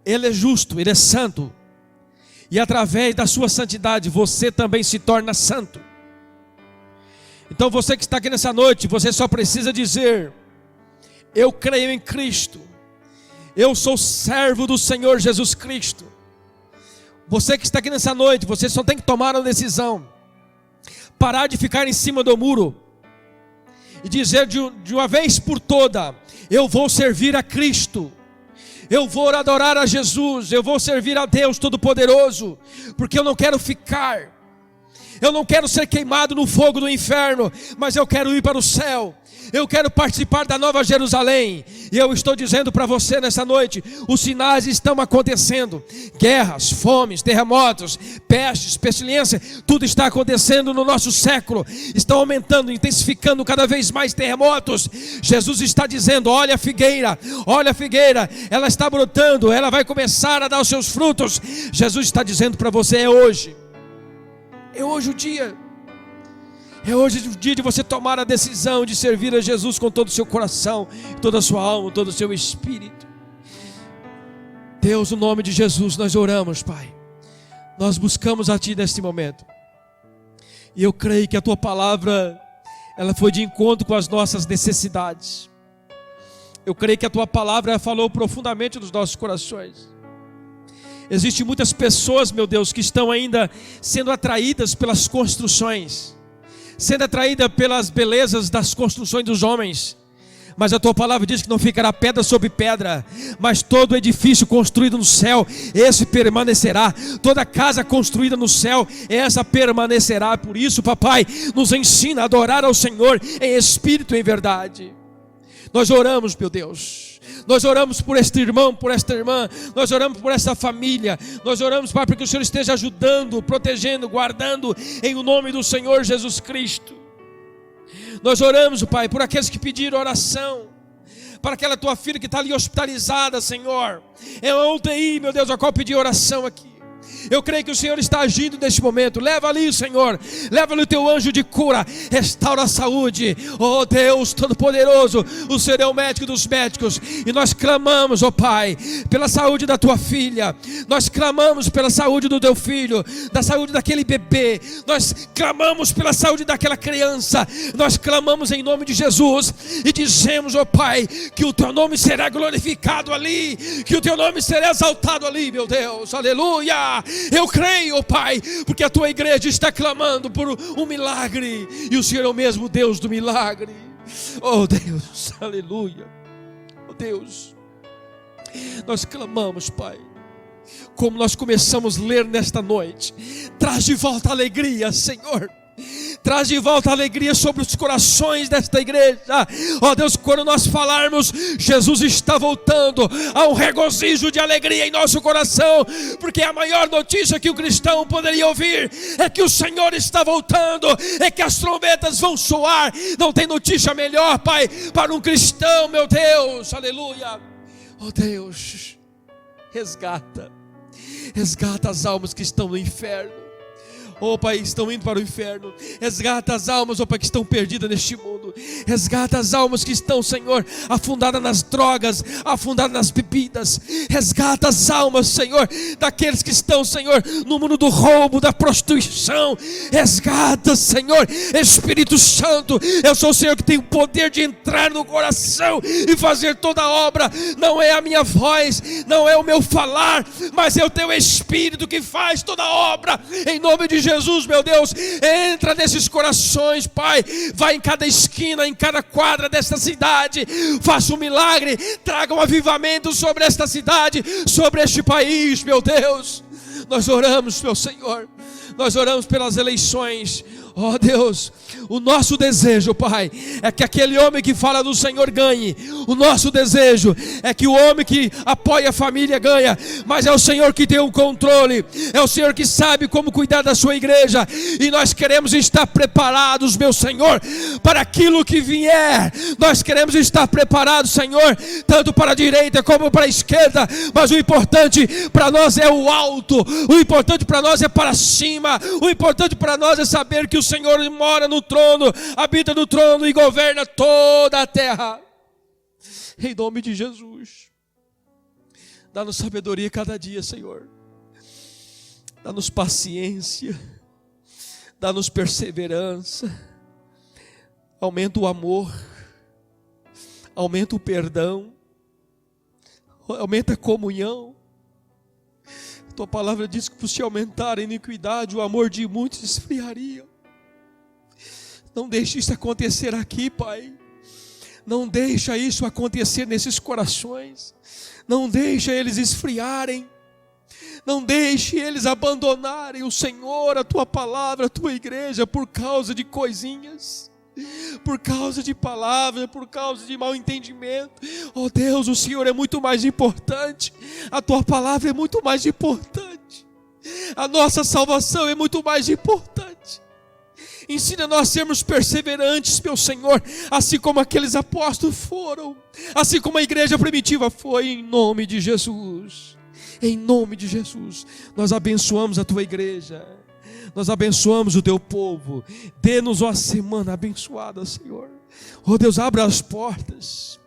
Ele é justo, Ele é santo. E através da sua santidade você também se torna santo. Então você que está aqui nessa noite, você só precisa dizer: eu creio em Cristo. Eu sou servo do Senhor Jesus Cristo. Você que está aqui nessa noite, você só tem que tomar uma decisão. Parar de ficar em cima do muro. E dizer de uma vez por toda: eu vou servir a Cristo. Eu vou adorar a Jesus. Eu vou servir a Deus Todo-Poderoso. Porque eu não quero ficar. Eu não quero ser queimado no fogo do inferno. Mas eu quero ir para o céu. Eu quero participar da Nova Jerusalém. E eu estou dizendo para você nessa noite: os sinais estão acontecendo. Guerras, fomes, terremotos, pestes, pestilência, tudo está acontecendo no nosso século. Estão aumentando, intensificando cada vez mais terremotos. Jesus está dizendo: olha a figueira, ela está brotando, ela vai começar a dar os seus frutos. Jesus está dizendo para você: é hoje o dia. É hoje o dia de você tomar a decisão de servir a Jesus com todo o seu coração, toda a sua alma, todo o seu espírito. Deus, no nome de Jesus, nós oramos, Pai. Nós buscamos a Ti neste momento. E eu creio que a Tua palavra, ela foi de encontro com as nossas necessidades. Eu creio que a Tua palavra falou profundamente nos nossos corações. Existem muitas pessoas, meu Deus, que estão ainda sendo atraídas pelas construções, sendo atraída pelas belezas das construções dos homens. Mas a tua palavra diz que não ficará pedra sobre pedra, mas todo edifício construído no céu, esse permanecerá. Toda casa construída no céu, essa permanecerá. Por isso, papai, nos ensina a adorar ao Senhor em espírito e em verdade. Nós oramos, meu Deus. Nós oramos por este irmão, por esta irmã. Nós oramos por essa família. Nós oramos, Pai, para que o Senhor esteja ajudando, protegendo, guardando, em o nome do Senhor Jesus Cristo. Nós oramos, Pai, por aqueles que pediram oração, para aquela tua filha que está ali hospitalizada, Senhor. É uma UTI, meu Deus, a qual pedi oração aqui. Eu creio que o Senhor está agindo neste momento. Leva ali, Senhor, leva ali o teu anjo de cura, restaura a saúde. Oh Deus Todo-Poderoso, o Senhor é o médico dos médicos. E nós clamamos, oh Pai, pela saúde da tua filha. Nós clamamos pela saúde do teu filho, da saúde daquele bebê. Nós clamamos pela saúde daquela criança. Nós clamamos em nome de Jesus e dizemos, oh Pai, que o teu nome será glorificado ali, que o teu nome será exaltado ali, meu Deus, aleluia. Eu creio, oh Pai, porque a tua igreja está clamando por um milagre, e o Senhor é o mesmo Deus do milagre. Oh Deus, aleluia. Oh Deus, nós clamamos, Pai, como nós começamos a ler nesta noite. Traz de volta a alegria, Senhor. Traz de volta a alegria sobre os corações desta igreja. Ó Deus, quando nós falarmos, Jesus está voltando, há um regozijo de alegria em nosso coração, porque a maior notícia que o cristão poderia ouvir é que o Senhor está voltando, é que as trombetas vão soar. Não tem notícia melhor, Pai, para um cristão, meu Deus, aleluia. Ó Deus, resgata as almas que estão no inferno. Oh Pai, estão indo para o inferno. Resgata as almas, oh Pai, que estão perdidas neste mundo. Resgata as almas que estão, Senhor, afundadas nas drogas, afundadas nas bebidas. Resgata as almas, Senhor, daqueles que estão, Senhor, no mundo do roubo, da prostituição. Resgata, Senhor, Espírito Santo. Eu sou o Senhor que tem o poder de entrar no coração e fazer toda a obra. Não é a minha voz, não é o meu falar, mas é o teu Espírito que faz toda a obra. Em nome de Jesus, meu Deus, entra nesses corações, Pai. Vai em cada esquina, em cada quadra desta cidade. Faça um milagre, traga um avivamento sobre esta cidade, sobre este país, meu Deus. Nós oramos, meu Senhor, nós oramos pelas eleições. Ó Deus, o nosso desejo, Pai, é que aquele homem que fala do Senhor ganhe. O nosso desejo é que o homem que apoia a família ganha. Mas é o Senhor que tem o controle, é o Senhor que sabe como cuidar da sua igreja. E nós queremos estar preparados, meu Senhor, para aquilo que vier. Nós queremos estar preparados, Senhor, tanto para a direita como para a esquerda. Mas o importante para nós é o alto, o importante para nós é para cima. O importante para nós é saber que o Senhor mora no trono, habita no trono e governa toda a terra. Em nome de Jesus, dá-nos sabedoria cada dia, Senhor. Dá-nos paciência, dá-nos perseverança. Aumenta o amor, aumenta o perdão, aumenta a comunhão. Tua palavra diz que por se aumentar a iniquidade, o amor de muitos esfriaria. Não deixe isso acontecer aqui, Pai. Não deixa isso acontecer nesses corações. Não deixa eles esfriarem. Não deixe eles abandonarem o Senhor, a Tua palavra, a Tua igreja, por causa de coisinhas, por causa de palavras, por causa de mal entendimento. Oh Deus, o Senhor é muito mais importante. A Tua palavra é muito mais importante. A nossa salvação é muito mais importante. Ensina nós a sermos perseverantes, meu Senhor, assim como aqueles apóstolos foram, assim como a igreja primitiva foi, em nome de Jesus. Em nome de Jesus, nós abençoamos a Tua igreja, nós abençoamos o Teu povo. Dê-nos uma semana abençoada, Senhor. Oh Deus, abra as portas,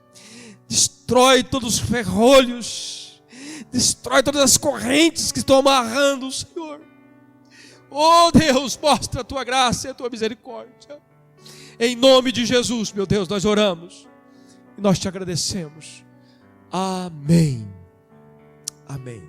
destrói todos os ferrolhos, destrói todas as correntes que estão amarrando, Senhor. Oh Deus, mostra a Tua graça e a Tua misericórdia. Em nome de Jesus, meu Deus, nós oramos e nós Te agradecemos. Amém. Amém.